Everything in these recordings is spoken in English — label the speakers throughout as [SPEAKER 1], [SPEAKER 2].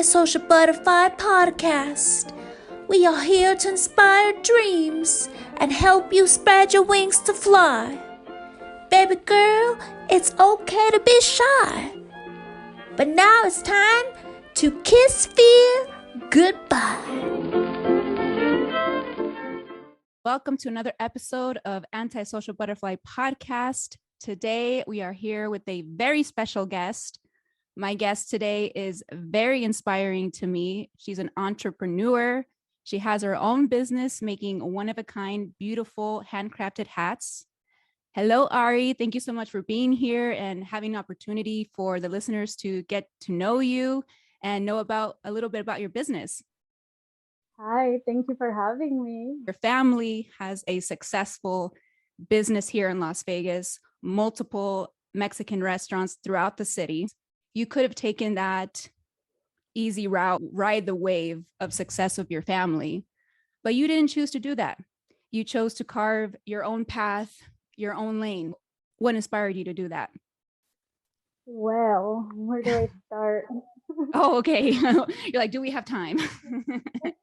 [SPEAKER 1] Antisocial Butterfly Podcast. We are here to inspire dreams and help you spread your wings to fly. Baby girl, it's okay to be shy. But now it's time to kiss fear goodbye.
[SPEAKER 2] Welcome to another episode of Antisocial Butterfly Podcast. Today, we are here with a very special guest. My guest today is very inspiring to me. She's an entrepreneur. She has her own business making one-of-a-kind, beautiful, handcrafted hats. Hello, Ari. Thank you so much for being here and having an opportunity for the listeners to get to know you and know about a little bit about your business.
[SPEAKER 3] Hi, thank you for having me.
[SPEAKER 2] Your family has a successful business here in Las Vegas, multiple Mexican restaurants throughout the city. You could have taken that easy route, ride the wave of success of your family, but you didn't choose to do that. You chose to carve your own path, your own lane. What inspired you to do that?
[SPEAKER 3] Well, where do I start?
[SPEAKER 2] Oh, okay. You're like, do we have time?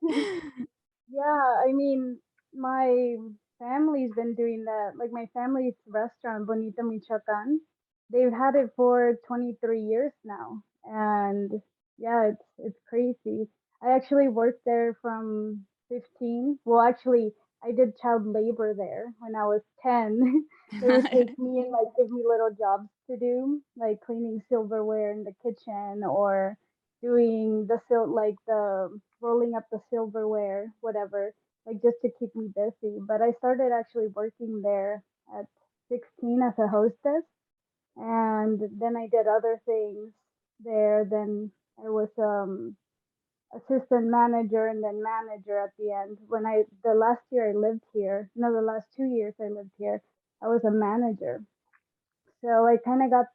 [SPEAKER 3] Yeah, I mean, my family's been doing that. Like my family's restaurant, Bonito Michoacan, they've had it for 23 years now. And yeah, it's crazy. I actually worked there from 15. Well, actually, I did child labor there when I was 10. They would take me and like give me little jobs to do, like cleaning silverware in the kitchen or doing the rolling up the silverware, whatever, like just to keep me busy. But I started actually working there at 16 as a hostess, and then I did other things there. Then I was assistant manager and then manager at the end. The last year I lived here, no, the last 2 years I lived here, I was a manager. So I kind of got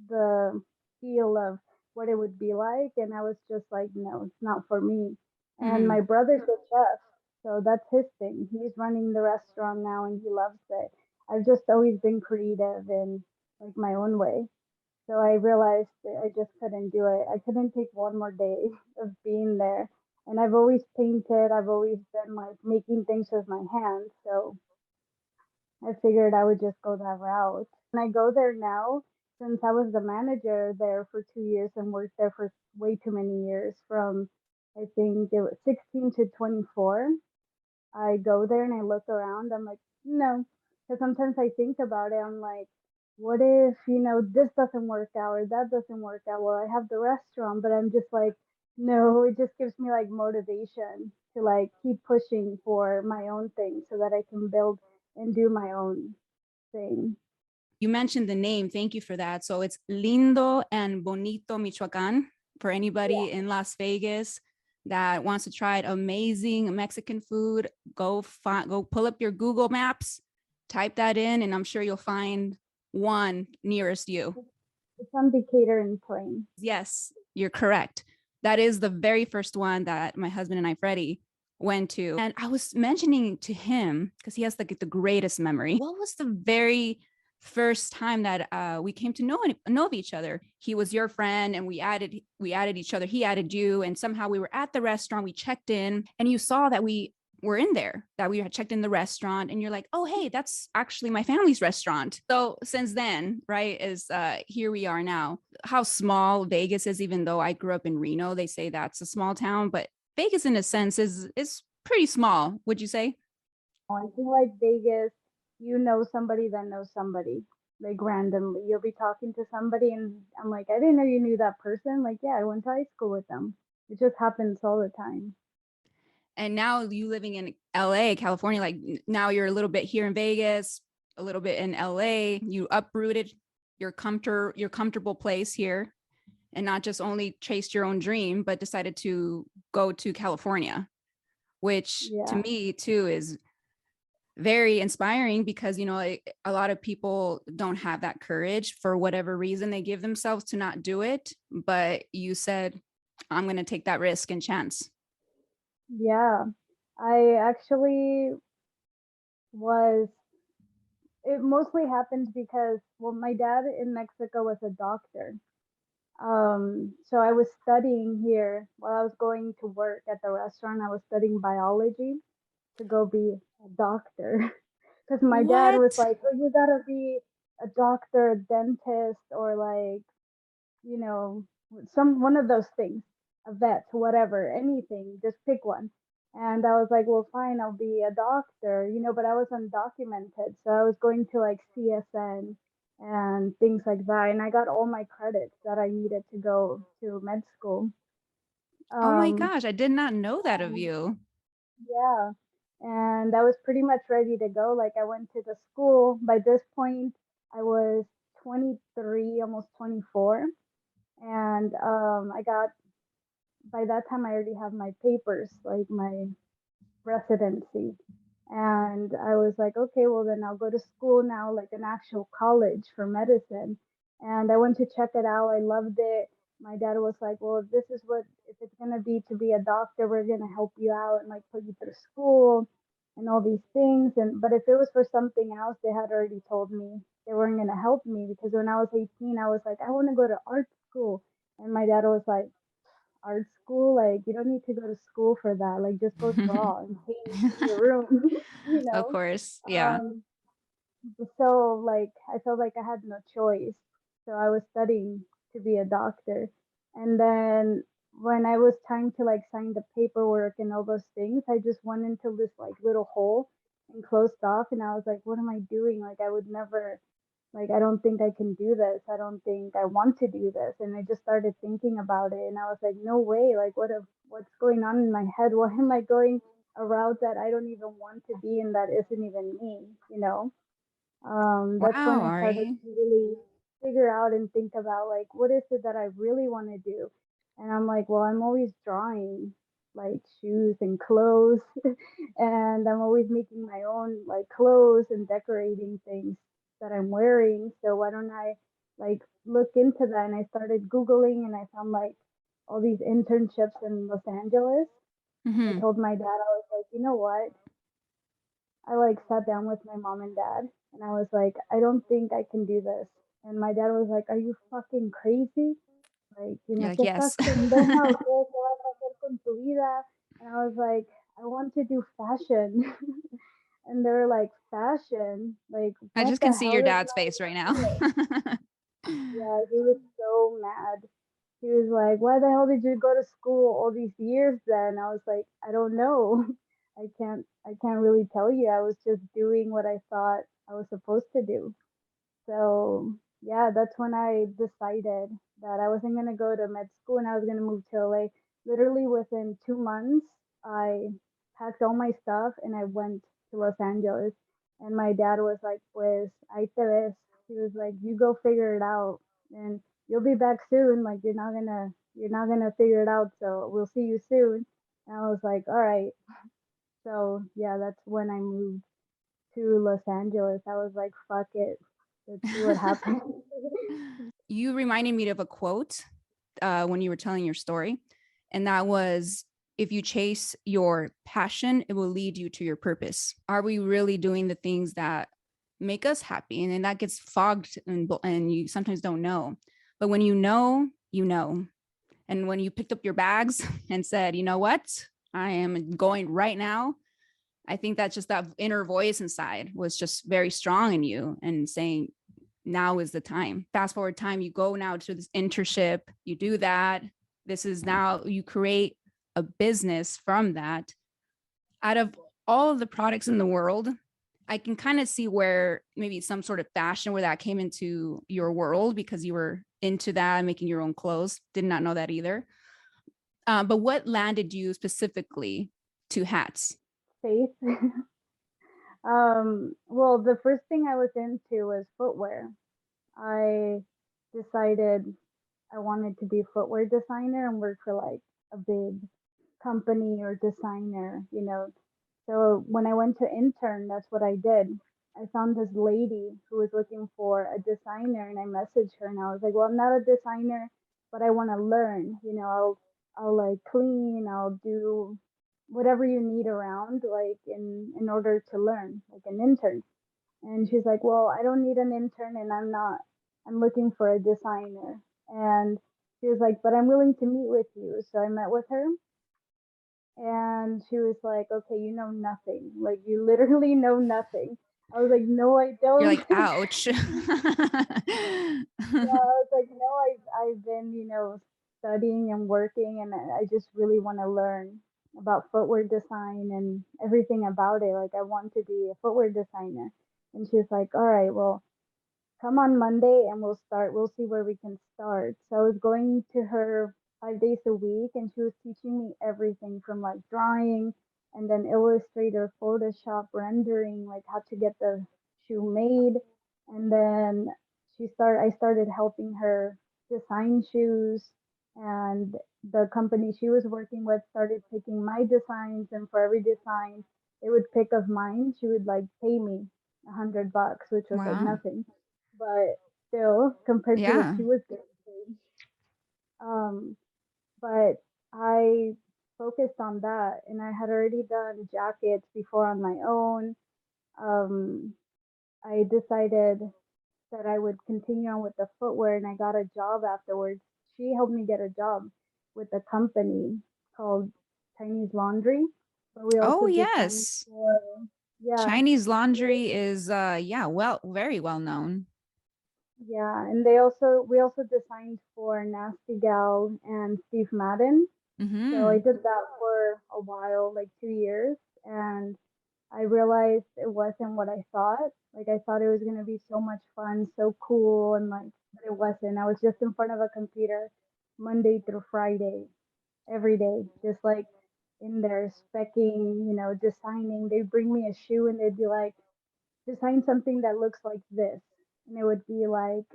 [SPEAKER 3] the feel of what it would be like, and I was just like, no, it's not for me. And my brother's a chef, so that's his thing. He's running the restaurant now, and he loves it. I've just always been creative in like my own way. So I realized that I just couldn't do it. I couldn't take one more day of being there. And I've always painted. I've always been like making things with my hands. So I figured I would just go that route. And I go there now since I was the manager there for 2 years and worked there for way too many years from I think it was 16 to 24. I go there and I look around. I'm like, no. Because sometimes I think about it. I'm like, what if, this doesn't work out or that doesn't work out? Well, I have the restaurant, but I'm just like, no, it just gives me like motivation to like keep pushing for my own thing so that I can build and do my own thing.
[SPEAKER 2] You mentioned the name. Thank you for that. So it's Lindo and Bonito Michoacan for anybody in Las Vegas that wants to try amazing Mexican food. Go pull up your Google Maps, type that in, and I'm sure you'll find one nearest you.
[SPEAKER 3] It's on Decatur and Plain.
[SPEAKER 2] Yes, you're correct. That is the very first one that my husband and I, Freddie, went to. And I was mentioning to him, because he has the greatest memory, what was the very first time that we came to know of each other? He was your friend and we added each other. He added you, and somehow we were at the restaurant, we checked in, and you saw that we were in there, that we had checked in the restaurant, and you're like, oh, hey, that's actually my family's restaurant. So since then, right, here we are now. How small Vegas is, even though I grew up in Reno, they say that's a small town, but Vegas in a sense is pretty small, would you say?
[SPEAKER 3] I feel like Vegas, you know somebody that knows somebody, like randomly. You'll be talking to somebody and I'm like, I didn't know you knew that person. Like, yeah, I went to high school with them. It just happens all the time.
[SPEAKER 2] And now you living in LA, California, like now you're a little bit here in Vegas, a little bit in LA. You uprooted your comfortable place here and not just only chased your own dream, but decided to go to California, which to me too is very inspiring because, a lot of people don't have that courage for whatever reason they give themselves to not do it. But you said, I'm going to take that risk and chance.
[SPEAKER 3] Yeah, I actually it mostly happened because, well, my dad in Mexico was a doctor. So I was studying here while I was going to work at the restaurant. I was studying biology to go be a doctor. Because my dad was
[SPEAKER 2] What?
[SPEAKER 3] like, "Oh, you gotta be a doctor, a dentist, or like, you know, some one of those things, a vet, whatever, anything, just pick one." And I was like, "Well, fine, I'll be a doctor, but I was undocumented, so I was going to like CSN and things like that, and I got all my credits that I needed to go to med school.
[SPEAKER 2] Oh my
[SPEAKER 3] Um,
[SPEAKER 2] gosh, I did not know that of you.
[SPEAKER 3] yeah, and I was pretty much ready to go. Like I went to the school. By this point, I was 23, almost 24, and I got by that time I already have my papers, like my residency. And I was like, okay, well then I'll go to school now, like an actual college for medicine. And I went to check it out. I loved it. My dad was like, well, if this is what, if it's going to be to be a doctor, we're going to help you out and like put you through school and all these things. But if it was for something else, they had already told me they weren't going to help me, because when I was 18, I was like, I want to go to art school. And my dad was like, art school, like you don't need to go to school for that, like just go draw and paint in your room. you
[SPEAKER 2] Of
[SPEAKER 3] know
[SPEAKER 2] course. Yeah.
[SPEAKER 3] um so like I felt like I had no choice, so I was studying to be a doctor. And then when I was time to like sign the paperwork and all those things, I just went into this like little hole and closed off, and I was like, what am I doing? Like I would never, like I don't think I can do this, I don't think I want to do this. And I just started thinking about it, and I was like, no way, like what's going on in my head? Why am I going a route that I don't even want to be in, that isn't even me? That's when
[SPEAKER 2] Wow,
[SPEAKER 3] I started
[SPEAKER 2] Ari.
[SPEAKER 3] to really figure out and think about like what is it that I really want to do. And I'm like, well, I'm always drawing like shoes and clothes, and I'm always making my own like clothes and decorating things that I'm wearing. So why don't I like look into that? And I started Googling, and I found like all these internships in Los Angeles. And I
[SPEAKER 2] Hmm.
[SPEAKER 3] told my dad, I was like, you know what? I like sat down with my mom and dad, and I was like, I don't think I can do this. And my dad was like, are you fucking crazy? Like,
[SPEAKER 2] You're like,
[SPEAKER 3] ¿qué estás
[SPEAKER 2] yes.
[SPEAKER 3] pendeja o qué? ¿Qué vas a hacer con tu vida? And I was like, I want to do fashion. And they were like, fashion? Like,
[SPEAKER 2] I
[SPEAKER 3] what
[SPEAKER 2] just can
[SPEAKER 3] the
[SPEAKER 2] see
[SPEAKER 3] hell
[SPEAKER 2] your
[SPEAKER 3] is
[SPEAKER 2] dad's
[SPEAKER 3] wrong
[SPEAKER 2] face right now.
[SPEAKER 3] with you? Yeah, he was so mad. He was like, why the hell did you go to school all these years then? I was like, I don't know. I can't really tell you. I was just doing what I thought I was supposed to do. So yeah, that's when I decided that I wasn't gonna go to med school and I was gonna move to LA. Literally within 2 months, I packed all my stuff and I went to Los Angeles. And my dad was like, "Pues ahí te ves." He was like, "You go figure it out, and you'll be back soon. Like you're not gonna figure it out. So we'll see you soon." And I was like, "All right." So yeah, that's when I moved to Los Angeles. I was like, fuck it. Let's see what happens.
[SPEAKER 2] You reminded me of a quote when you were telling your story, and that was, if you chase your passion, it will lead you to your purpose. Are we really doing the things that make us happy? And then that gets fogged, and you sometimes don't know. But when you know, you know. And when you picked up your bags and said, you know what, I am going right now, I think that's just that inner voice inside was just very strong in you and saying, now is the time. Fast forward time, you go now to this internship, you do that. This is now, you create a business from that. Out of all of the products in the world, I can kind of see where maybe some sort of fashion where that came into your world because you were into that, making your own clothes. Did not know that either. But what landed you specifically to hats?
[SPEAKER 3] Faith. Well, the first thing I was into was footwear. I decided I wanted to be a footwear designer and work for like a big company or designer. So when I went to intern, that's what I did. I found this lady who was looking for a designer, and I messaged her and I was like, "Well, I'm not a designer, but I want to learn. I'll like clean, I'll do whatever you need around like in order to learn, like an intern." And she's like, "Well, I don't need an intern, and I'm looking for a designer." And she was like, but I'm willing to meet with you. So I met with her, and she was like, okay, you know nothing. Like, you literally know nothing. I was like, no, I
[SPEAKER 2] You're
[SPEAKER 3] don't.
[SPEAKER 2] like, ouch.
[SPEAKER 3] Yeah, I was like, no, I've been, studying and working, and I just really want to learn about footwear design and everything about it. Like, I want to be a footwear designer. And she was like, all right, well, come on Monday and we'll start. We'll see where we can start. So I was going to her 5 days a week, and she was teaching me everything from like drawing and then Illustrator, Photoshop, rendering, like how to get the shoe made. And then I started helping her design shoes, and the company she was working with started picking my designs, and for every design they would pick of mine, she would like pay me $100, which was like
[SPEAKER 2] Wow.
[SPEAKER 3] nothing, but still compared to what
[SPEAKER 2] Yeah.
[SPEAKER 3] she was getting paid. Um, but I focused on that, and I had already done jackets before on my own. Um, I decided that I would continue on with the footwear, and I got a job afterwards. She helped me get a job with a company called Chinese Laundry, but we
[SPEAKER 2] Oh,
[SPEAKER 3] also designed
[SPEAKER 2] yes.
[SPEAKER 3] for, yeah.
[SPEAKER 2] Chinese laundry is very well known.
[SPEAKER 3] Yeah, and we also designed for Nasty Gal and Steve Madden. So I
[SPEAKER 2] Mm-hmm.
[SPEAKER 3] did that for a while, like 2 years, and I realized it wasn't what I thought. Like, I thought it was gonna be so much fun, so cool, and like, but it wasn't. I was just in front of a computer Monday through Friday, every day, just like in there specking, designing. They'd bring me a shoe and they'd be like, design something that looks like this. And it would be like,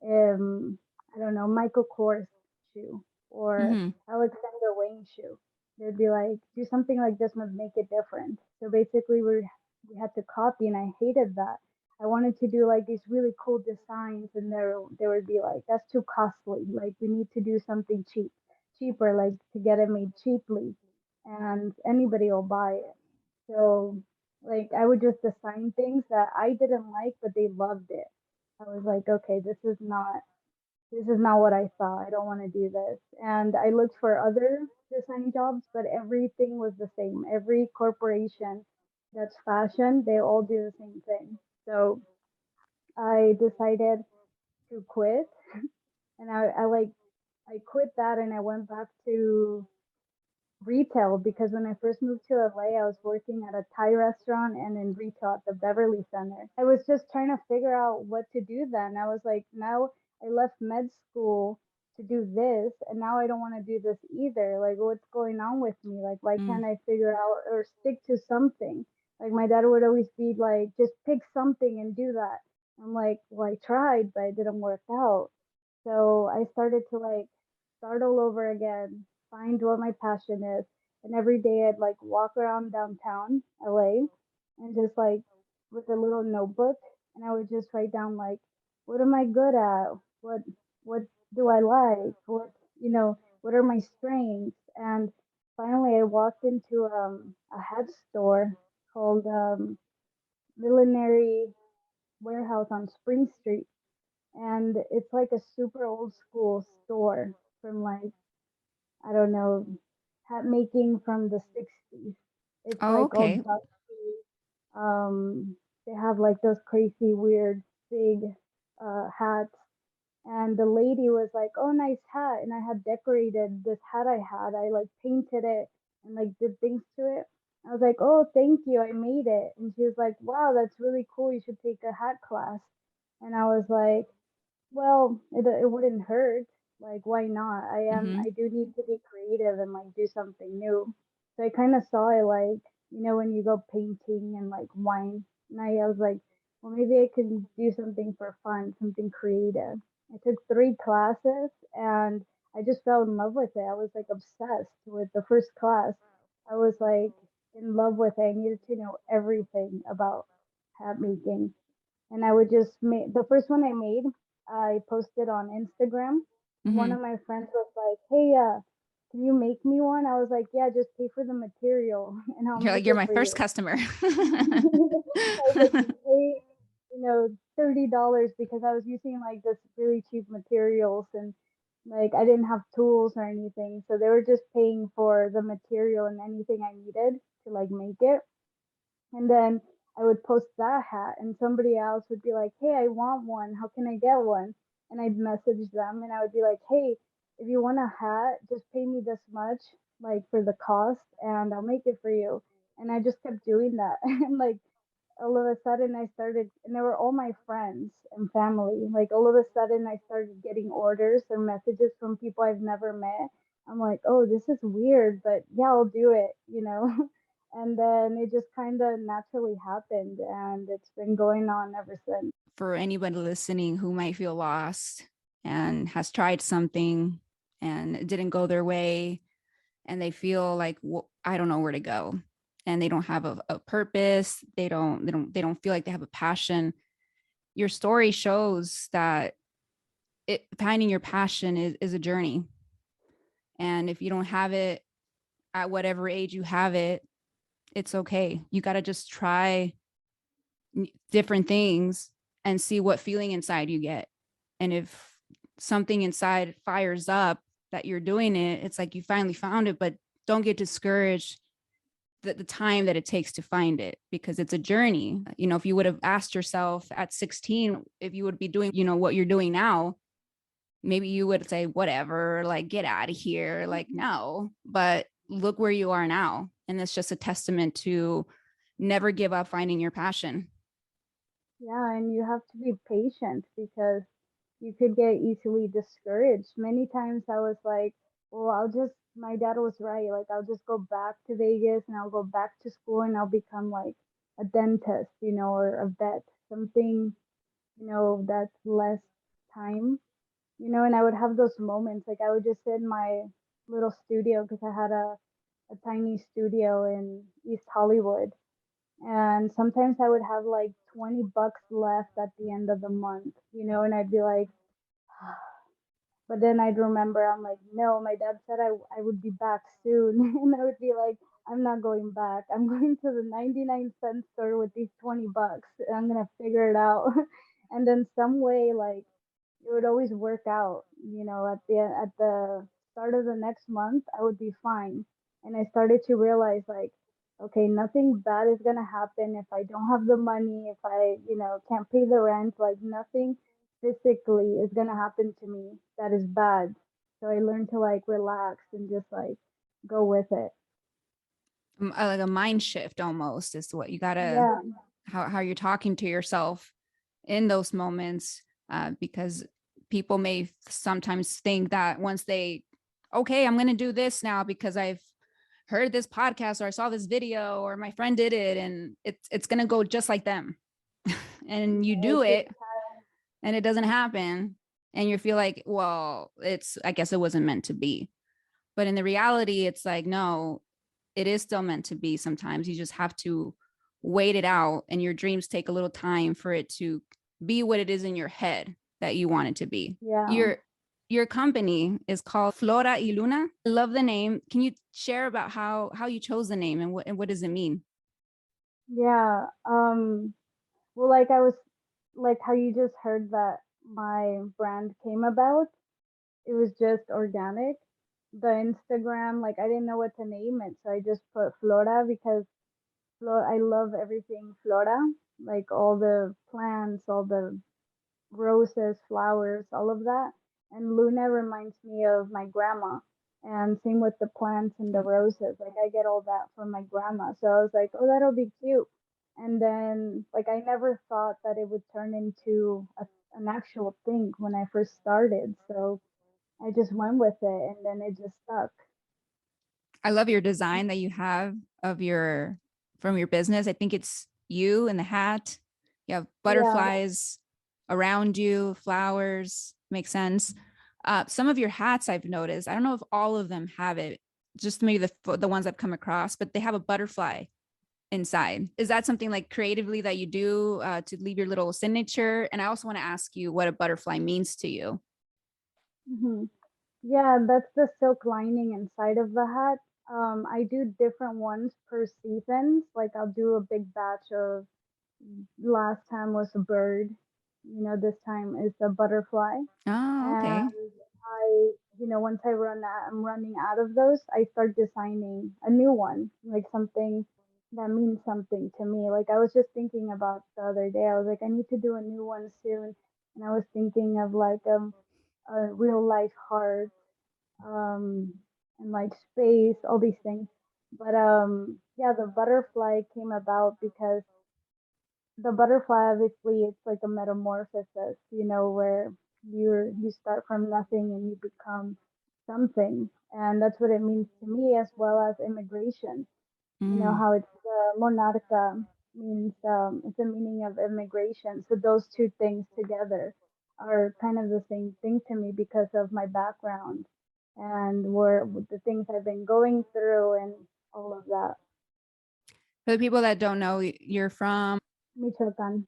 [SPEAKER 3] um, I don't know, Michael Kors shoe or
[SPEAKER 2] Mm-hmm.
[SPEAKER 3] Alexander Wang shoe. They'd be like, do something like this but make it different. So basically, we had to copy, and I hated that. I wanted to do like these really cool designs, and there would be like, that's too costly. Like, we need to do something cheaper, like to get it made cheaply, and anybody will buy it. So like, I would just design things that I didn't like, but they loved it. I was like, okay, this is not what I thought. I don't want to do this. And I looked for other design jobs, but everything was the same. Every corporation that's fashion, they all do the same thing. So I decided to quit, and I quit that, and I went back to retail, because when I first moved to LA, I was working at a Thai restaurant and in retail at the Beverly Center. I was just trying to figure out what to do then. I was like, now I left med school to do this, and now I don't want to do this either. Like, what's going on with me? Like, why can't I figure out or stick to something? Like, my dad would always be like, just pick something and do that. I'm like, well, I tried, but it didn't work out. So I started to like start all over again, find what my passion is. And every day I'd like walk around downtown LA and just like with a little notebook, and I would just write down like, what am I good at? What do I like? What are my strengths? And finally I walked into a hat store called Millinery Warehouse on Spring Street, and it's like a super old school store from like, I don't know, hat making from the 60s. It's
[SPEAKER 2] Oh,
[SPEAKER 3] like all
[SPEAKER 2] okay.
[SPEAKER 3] dusty. They have like those crazy weird big hats, and the lady was like, "Oh, nice hat," and I had decorated this hat I had. I like painted it and like did things to it. I was like, "Oh, thank you, I made it." And she was like, "Wow, that's really cool. You should take a hat class." And I was like, well, it wouldn't hurt. Like, why not?
[SPEAKER 2] Mm-hmm.
[SPEAKER 3] I do need to be creative and like do something new. So I kind of saw it like, when you go painting and like wine. And I was like, well, maybe I can do something for fun, something creative. I took 3 classes, and I just fell in love with it. I was like obsessed with the first class. I was like in love with it. I needed to know everything about hat making, and I would just make the first one I made. I posted on Instagram, and one
[SPEAKER 2] Mm-hmm.
[SPEAKER 3] of my friends was like, "Hey, can you make me one?" I was like, "Yeah, just pay for the material, and I'll
[SPEAKER 2] You're
[SPEAKER 3] make
[SPEAKER 2] like, you're
[SPEAKER 3] it
[SPEAKER 2] my
[SPEAKER 3] for you."
[SPEAKER 2] first customer.
[SPEAKER 3] I was like, "Just pay, $30," because I was using like this really cheap materials, and Like I didn't have tools or anything, so they were just paying for the material and anything I needed to like make it. And then I would post that hat, and somebody else would be like, "Hey, I want one. How can I get one?" And I'd message them, and I would be like, "Hey, if you want a hat, just pay me this much, like for the cost, and I'll make it for you." And I just kept doing that, and like all of a sudden I started, and they were all my friends and family. Like all of a sudden I started getting orders or messages from people I've never met. I'm like, oh, this is weird, but yeah, I'll do it. And then it just kind of naturally happened, and it's been going on ever since.
[SPEAKER 2] For anybody listening who might feel lost and has tried something and it didn't go their way, and they feel like, well, I don't know where to go, and they don't have a purpose, they don't feel like they have a passion. Your story shows that finding your passion is a journey. And if you don't have it at whatever age you have it, it's okay. You got to just try different things and see what feeling inside you get. And if something inside fires up that you're doing it, it's like you finally found it, but don't get discouraged the time that it takes to find it, because it's a journey. If you would have asked yourself at 16 if you would be doing, what you're doing now, maybe you would say, whatever, like, get out of here. Like, no, but look where you are now. And it's just a testament to never give up finding your passion.
[SPEAKER 3] Yeah, and you have to be patient because you could get easily discouraged. Many times I was like, well, my dad was right. Like, I'll just go back to Vegas and I'll go back to school and I'll become like a dentist, or a vet, something, that's less time, and I would have those moments. Like, I would just sit in my little studio because I had a tiny studio in East Hollywood. And sometimes I would have like $20 left at the end of the month, and I'd be like, but then I'd remember, I'm like, no, my dad said I would be back soon. And I would be like, I'm not going back. I'm going to the 99-cent store with these $20 and I'm going to figure it out. And then some way, like, it would always work out. At the start of the next month, I would be fine. And I started to realize, like, okay, nothing bad is gonna happen if I don't have the money, if I, can't pay the rent, like nothing physically is gonna happen to me that is bad. So I learned to like relax and just like go with it.
[SPEAKER 2] Like a mind shift almost is what you gotta,
[SPEAKER 3] Yeah.
[SPEAKER 2] how you're talking to yourself in those moments, because people may sometimes think that once okay, I'm going to do this now because I've heard this podcast or I saw this video or my friend did it, and it's going to go just like them. And you do it and it doesn't happen, and you feel like, well, I guess it wasn't meant to be. But in the reality, it's like, no, it is still meant to be. Sometimes you just have to wait it out, and your dreams take a little time for it to be what it is in your head that you want it to be.
[SPEAKER 3] Yeah.
[SPEAKER 2] Your company is called Flora y Luna. I love the name. Can you share about how you chose the name, and what does it mean?
[SPEAKER 3] Yeah. Well, like I was, like how you just heard that my brand came about, it was just organic. The Instagram, like I didn't know what to name it, so I just put Flora because I love everything Flora, like all the plants, all the roses, flowers, all of that. And Luna reminds me of my grandma. And same with the plants and the roses. Like I get all that from my grandma. So I was like, oh, that'll be cute. And then like I never thought that it would turn into an actual thing when I first started. So I just went with it and then it just stuck.
[SPEAKER 2] I love your design that you have from your business. I think it's you in the hat. You have
[SPEAKER 3] Yeah.
[SPEAKER 2] butterflies around you, flowers. Makes sense. Some of your hats I've noticed, I don't know if all of them have it, just maybe the ones I've come across, but they have a butterfly inside. Is that something like creatively that you do to leave your little signature? And I also want to ask you what a butterfly means to you.
[SPEAKER 3] hmm Yeah, that's the silk lining inside of the hat. I do different ones per seasons. Like I'll do a big batch of, last time was a bird, this time is a butterfly.
[SPEAKER 2] Oh,
[SPEAKER 3] And
[SPEAKER 2] okay.
[SPEAKER 3] once I'm running out of those, I start designing a new one, like something that means something to me. Like I was just thinking about the other day, I was like, I need to do a new one soon. And I was thinking of like a real life heart, um, and like space, all these things. But yeah, the butterfly came about because the butterfly, obviously, it's like a metamorphosis, where you start from nothing and you become something. And that's what it means to me, as well as immigration.
[SPEAKER 2] Mm.
[SPEAKER 3] How it's monarca means, it's a meaning of immigration. So those two things together are kind of the same thing to me because of my background and where the things I've been going through and all of that.
[SPEAKER 2] For the people that don't know, you're from,
[SPEAKER 3] Michoacan.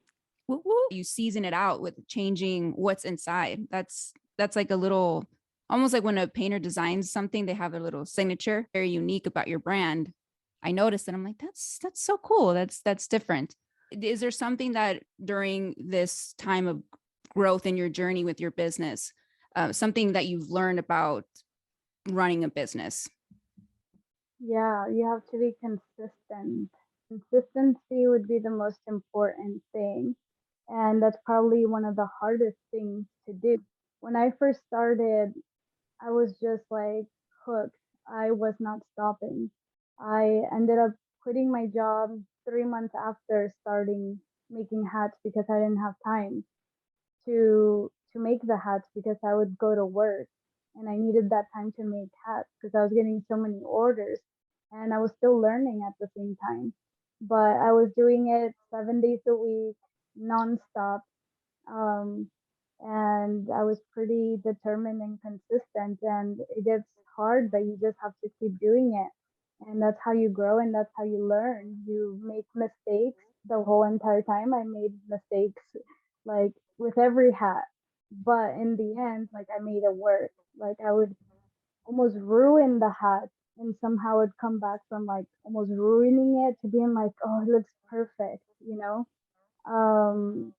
[SPEAKER 2] you season it out with changing what's inside. That's like a little, almost like when a painter designs something, they have their little signature, very unique about your brand. I noticed that. I'm like, that's so cool. That's different. Is there something that during this time of growth in your journey with your business, something that you've learned about running a business?
[SPEAKER 3] Yeah, you have to be consistent. Consistency would be the most important thing. And that's probably one of the hardest things to do. When I first started, I was just like hooked. I was not stopping. I ended up quitting my job 3 months after starting making hats because I didn't have time to make the hats because I would go to work and I needed that time to make hats because I was getting so many orders and I was still learning at the same time. But I was doing it 7 days a week, nonstop. Um, and I was pretty determined and consistent. And it gets hard, but you just have to keep doing it. And that's how you grow and that's how you learn. You make mistakes the whole entire time. I made mistakes like with every hat, but in the end, like I made it work. Like I would almost ruin the hat and somehow it'd come back from like almost ruining it to being like, oh, it looks perfect. Um,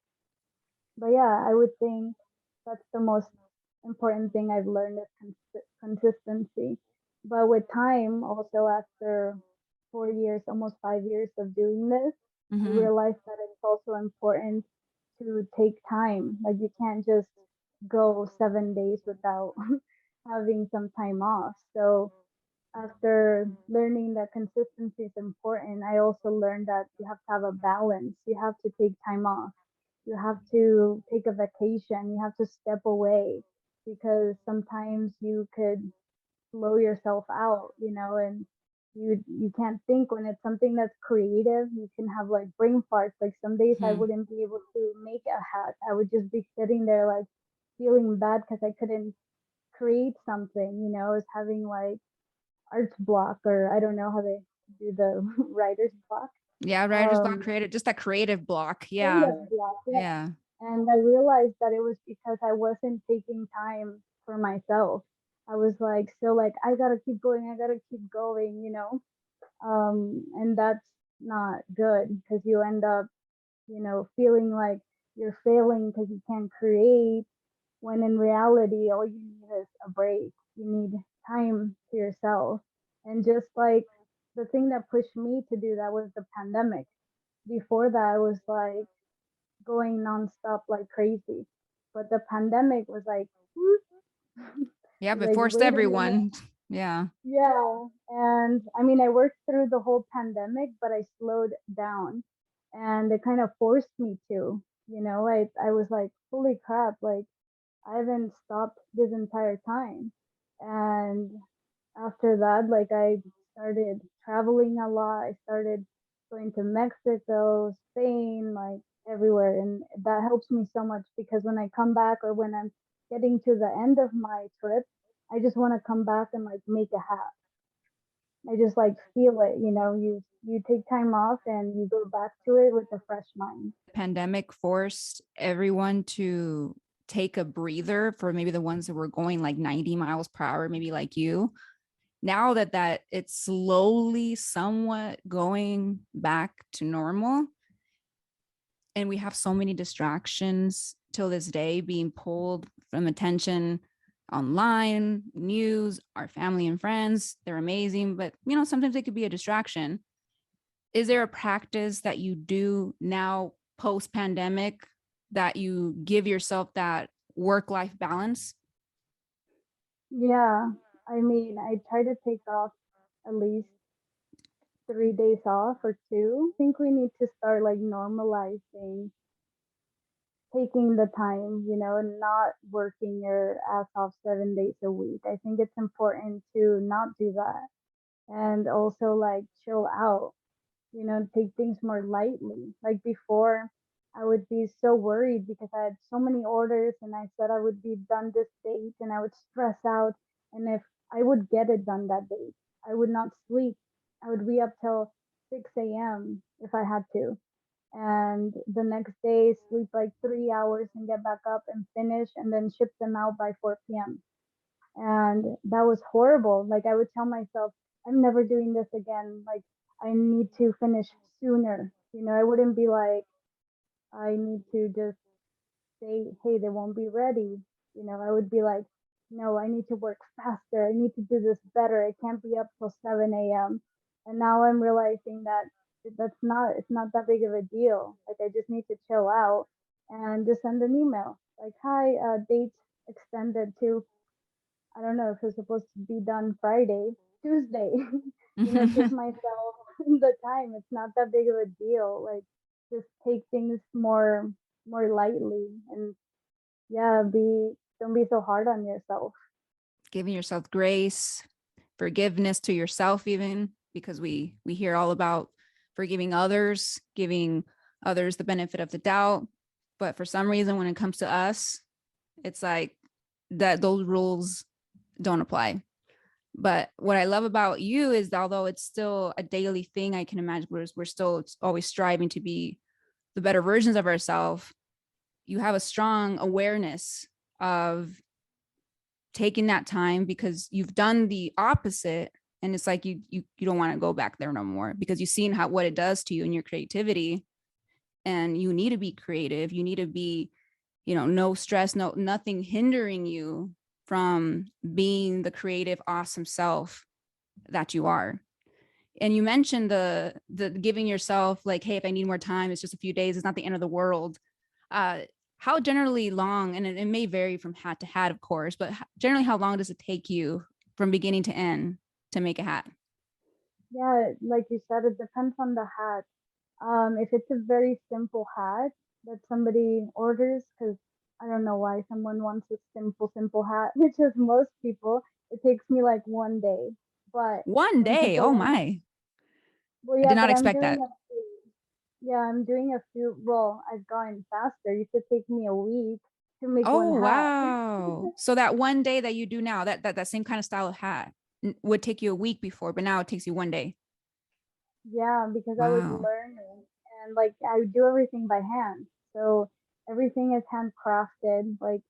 [SPEAKER 3] but yeah, I would think that's the most important thing I've learned is consistency. But with time, also after 4 years, almost 5 years of doing this, I
[SPEAKER 2] Mm-hmm.
[SPEAKER 3] realized that it's also important to take time. Like you can't just go 7 days without having some time off. So after learning that consistency is important, I also learned that you have to have a balance. You have to take time off. You have to take a vacation. You have to step away because sometimes you could blow yourself out, and you can't think when it's something that's creative. You can have like brain farts. Like some days I
[SPEAKER 2] Mm-hmm.
[SPEAKER 3] wouldn't be able to make a hat. I would just be sitting there like feeling bad because I couldn't create something. I was having like arts block, or I don't know how they do the writer's block.
[SPEAKER 2] Yeah, writer's block,
[SPEAKER 3] Um,
[SPEAKER 2] creative, just that creative block. Yeah.
[SPEAKER 3] creative block, yeah.
[SPEAKER 2] Yeah.
[SPEAKER 3] And I realized that it was because I wasn't taking time for myself. I was like, still like, I gotta keep going, I gotta keep going. And that's not good because you end up, feeling like you're failing because you can't create when in reality all you need is a break. You need time to yourself. And just like the thing that pushed me to do that was the pandemic. Before that I was like going nonstop like crazy. But the pandemic was like, whoop,
[SPEAKER 2] Yeah, but
[SPEAKER 3] like
[SPEAKER 2] forced
[SPEAKER 3] wait a minute.
[SPEAKER 2] everyone. Yeah.
[SPEAKER 3] Yeah. And I mean, I worked through the whole pandemic, but I slowed down and it kind of forced me to. I was like, holy crap, like I haven't stopped this entire time. And after that, like I started traveling a lot. I started going to Mexico, Spain, like everywhere. And that helps me so much because when I come back or when I'm getting to the end of my trip, I just want to come back and like make a hat. I just like feel it. You take time off and you go back to it with a fresh mind.
[SPEAKER 2] Pandemic forced everyone to take a breather for maybe the ones that were going like 90 miles per hour, maybe like you. Now that it's slowly somewhat going back to normal, and we have so many distractions till this day being pulled from attention online, news, our family and friends. They're amazing, but sometimes they could be a distraction. Is there a practice that you do now post-pandemic that you give yourself that work-life balance?
[SPEAKER 3] Yeah, I mean, I try to take off at least 3 days off or two. I think we need to start like normalizing taking the time, and not working your ass off 7 days a week. I think it's important to not do that and also like chill out, take things more lightly. Like before, I would be so worried because I had so many orders and I said I would be done this date and I would stress out. And if I would get it done that date, I would not sleep. I would be up till 6 a.m. if I had to. And the next day, sleep like 3 hours and get back up and finish and then ship them out by 4 p.m. And that was horrible. Like I would tell myself, I'm never doing this again. Like I need to finish sooner. I wouldn't be like, I need to just say, hey, they won't be ready. I would be like, no, I need to work faster. I need to do this better. I can't be up till 7 a.m. And now I'm realizing that it's not that big of a deal. Like I just need to chill out and just send an email. Like, hi, date extended to, I don't know if it's supposed to be done Friday, Tuesday. Give myself the time. It's not that big of a deal. Like just take things more lightly and yeah, don't be so hard on yourself.
[SPEAKER 2] Giving yourself grace, forgiveness to yourself, even because we hear all about forgiving others, giving others the benefit of the doubt. But for some reason, when it comes to us, it's like that those rules don't apply. But what I love about you is that although it's still a daily thing, I can imagine we're still always striving to be the better versions of ourselves. You have a strong awareness of taking that time because you've done the opposite, and it's like you don't want to go back there no more because you've seen what it does to you and your creativity, and you need to be creative. You need to be, no stress, nothing hindering you from being the creative, awesome self that you are. And you mentioned the giving yourself like, hey, if I need more time, it's just a few days, it's not the end of the world. How generally long, and it may vary from hat to hat, of course, but generally how long does it take you from beginning to end to make a hat?
[SPEAKER 3] Yeah, like you said, it depends on the hat. If it's a very simple hat that somebody orders, because I don't know why someone wants a simple hat, which is most people, it takes me like 1 day. But
[SPEAKER 2] One
[SPEAKER 3] when
[SPEAKER 2] day,
[SPEAKER 3] people
[SPEAKER 2] oh
[SPEAKER 3] want,
[SPEAKER 2] my.
[SPEAKER 3] well,
[SPEAKER 2] I
[SPEAKER 3] yeah,
[SPEAKER 2] did not
[SPEAKER 3] but
[SPEAKER 2] expect that.
[SPEAKER 3] I'm doing a few. Well, I've gone faster. It used to take me a week to make one
[SPEAKER 2] Oh
[SPEAKER 3] hat.
[SPEAKER 2] wow. So that one day that you do now, that same kind of style of hat would take you a week before, but now it takes you one day.
[SPEAKER 3] Yeah, because I was
[SPEAKER 2] Wow.
[SPEAKER 3] learning and like I do everything by hand. So everything is handcrafted. Like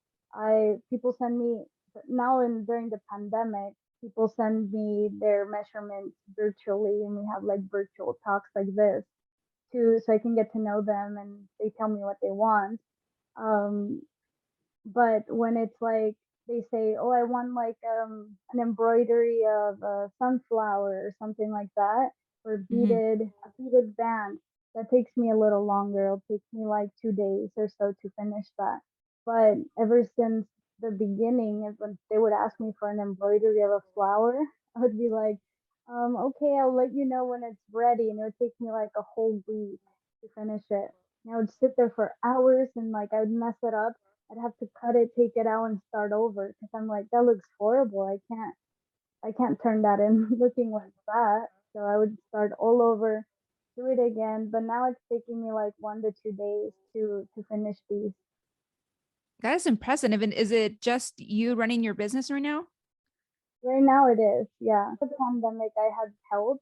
[SPEAKER 3] people send me now and during the pandemic, people send me their measurements virtually and we have like virtual talks like this too so I can get to know them and they tell me what they want. Um but when it's like they say, "Oh, I want like an embroidery of a sunflower or something like that, or
[SPEAKER 2] Mm-hmm.
[SPEAKER 3] a beaded band," that takes me a little longer. It'll take me like 2 days or so to finish that. But ever since the beginning, when they would ask me for an embroidery of a flower, I would be like, okay, I'll let you know when it's ready, and it would take me like a whole week to finish it. And I would sit there for hours and like I would mess it up. I'd have to cut it, take it out, and start over because I'm like, that looks horrible. I can't turn that in looking like that. So I would start all over, do it again. But now it's taking me like 1 to 2 days to finish these.
[SPEAKER 2] That is impressive. And is it just you running your business right now?
[SPEAKER 3] Right now it is, yeah. The pandemic, I had help,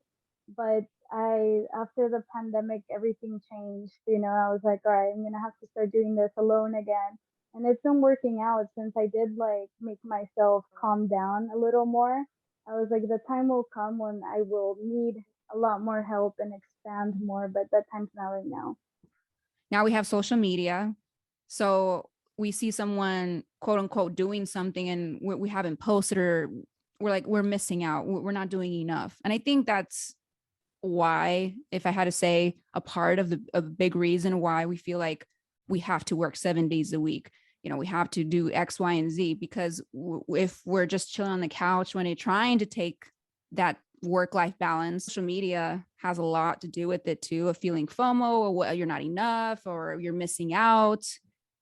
[SPEAKER 3] but after the pandemic, everything changed. I was like, all right, I'm gonna have to start doing this alone again. And it's been working out since I did like make myself calm down a little more. I was like, the time will come when I will need a lot more help and expand more, but that time's not right now.
[SPEAKER 2] Now we have social media. So we see someone quote unquote doing something and we haven't posted, or we're like, we're missing out. We're not doing enough. And I think that's why, if I had to say a part of a big reason why we feel like we have to work 7 days a week, we have to do X, Y, and Z, because if we're just chilling on the couch when you're trying to take that work-life balance, social media has a lot to do with it too, of feeling FOMO, or what, you're not enough, or you're missing out.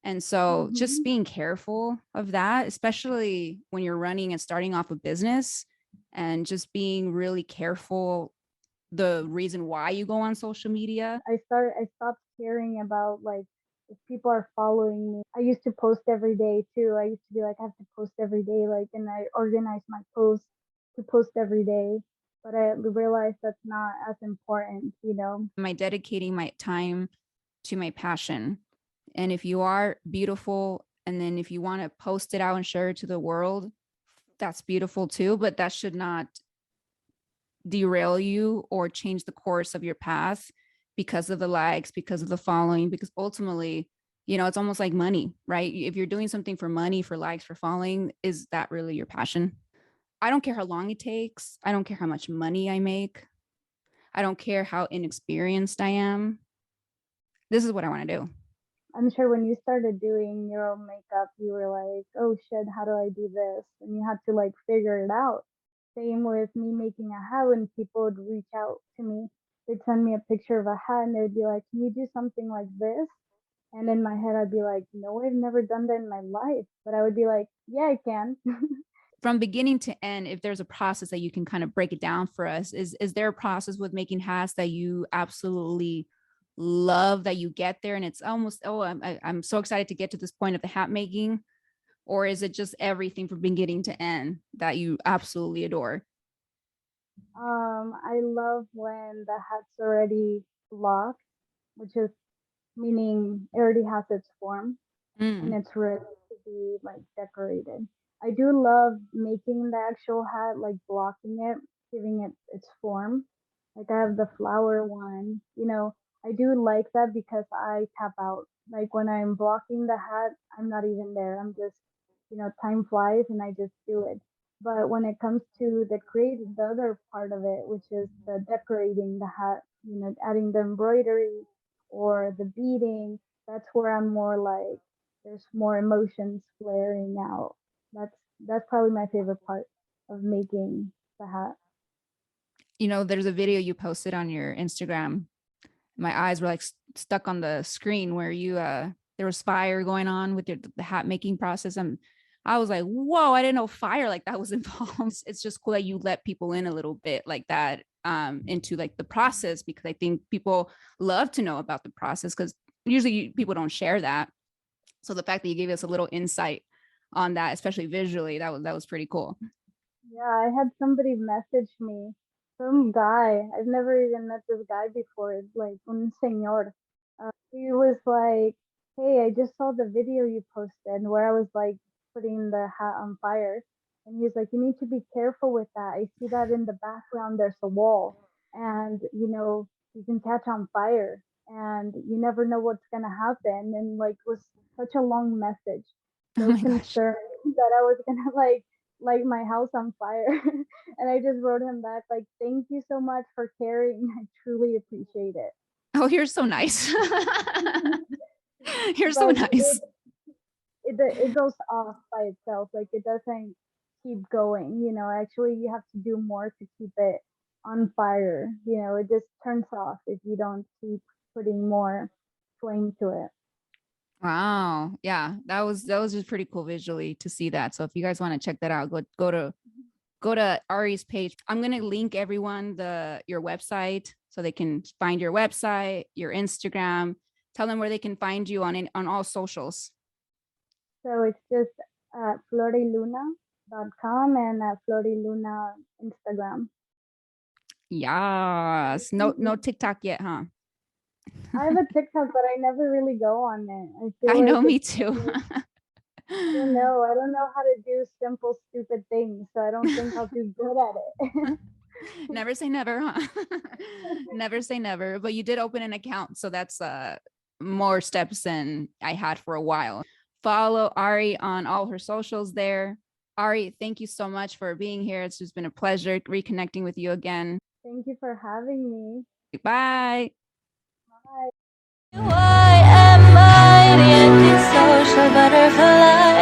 [SPEAKER 2] And so just being careful of that, especially when you're running and starting off a business, and just being really careful the reason why you go on social media.
[SPEAKER 3] I stopped caring about like if people are following me. I used to post every day too. I used to be like, I have to post every day, like, and I organized my posts to post every day. But I realized that's not as important,
[SPEAKER 2] Am I dedicating my time to my passion? And if you are beautiful, and then if you want to post it out and share it to the world, that's beautiful too, but that should not derail you or change the course of your path because of the likes, because of the following, because ultimately, it's almost like money, right? If you're doing something for money, for likes, for following, is that really your passion? I don't care how long it takes. I don't care how much money I make. I don't care how inexperienced I am. This is what I want to do.
[SPEAKER 3] I'm sure when you started doing your own makeup, you were like, oh shit, how do I do this? And you had to like figure it out. Same with me making a hat. When people would reach out to me, they'd send me a picture of a hat and they would be like, can you do something like this? And in my head, I'd be like, no, I've never done that in my life. But I would be like, yeah, I can.
[SPEAKER 2] From beginning to end, if there's a process that you can kind of break it down for us, is there a process with making hats that you absolutely love, that you get there and it's almost, I'm so excited to get to this point of the hat making? Or is it just everything from beginning to end that you absolutely adore?
[SPEAKER 3] I love when the hat's already blocked, which is meaning it already has its form and it's ready to be like decorated. I do love making the actual hat, like blocking it, giving it its form. Like I have the flower one, I do like that because I tap out. Like when I'm blocking the hat, I'm not even there. I'm just, time flies and I just do it. But when it comes to the other part of it, which is the decorating the hat, adding the embroidery or the beading, that's where I'm more like, there's more emotions flaring out. That's that's probably my favorite part of making the hat.
[SPEAKER 2] There's a video you posted on your Instagram. My eyes were like stuck on the screen where you there was fire going on with the hat making process, and I was like, whoa, I didn't know fire like that was involved. It's just cool that you let people in a little bit like that into like the process, because I think people love to know about the process, because usually people don't share that. So the fact that you gave us a little insight on that, especially visually, that was pretty cool.
[SPEAKER 3] Yeah, I had somebody message me, some guy. I've never even met this guy before. It's like un señor. He was like, "Hey, I just saw the video you posted where I was like putting the hat on fire." And he's like, "You need to be careful with that. I see that in the background there's a wall, and you can catch on fire, and you never know what's gonna happen." And like it was such a long message,
[SPEAKER 2] Oh
[SPEAKER 3] so
[SPEAKER 2] my gosh.
[SPEAKER 3] concerned that I was gonna like light my house on fire. And I just wrote him back like, "Thank you so much for caring. I truly appreciate it."
[SPEAKER 2] Oh, you're so nice. You're so
[SPEAKER 3] But
[SPEAKER 2] nice.
[SPEAKER 3] it goes off by itself. Like it doesn't keep going. Actually, you have to do more to keep it on fire. It just turns off if you don't keep putting more flame to it.
[SPEAKER 2] Wow. Yeah, that was just pretty cool visually to see that. So if you guys want to check that out, go to Ari's page. I'm gonna link everyone your website so they can find your website, your Instagram. Tell them where they can find you on all socials.
[SPEAKER 3] So it's just floryluna.com and floryluna Instagram.
[SPEAKER 2] Yes. No TikTok yet, huh?
[SPEAKER 3] I have a TikTok, but I never really go on it. I feel
[SPEAKER 2] I
[SPEAKER 3] like
[SPEAKER 2] know, me
[SPEAKER 3] it's
[SPEAKER 2] too.
[SPEAKER 3] I don't know. I don't know how to do simple, stupid things, so I don't think I'll do good at it.
[SPEAKER 2] Never say never, huh? Never say never. But you did open an account, so that's more steps than I had for a while. follow Ari on all her socials there. Ari, thank you so much for being here. It's just been a pleasure reconnecting with you again.
[SPEAKER 3] Thank you for having me.
[SPEAKER 2] Bye.
[SPEAKER 3] Bye.
[SPEAKER 1] Why am I the antisocial butterfly?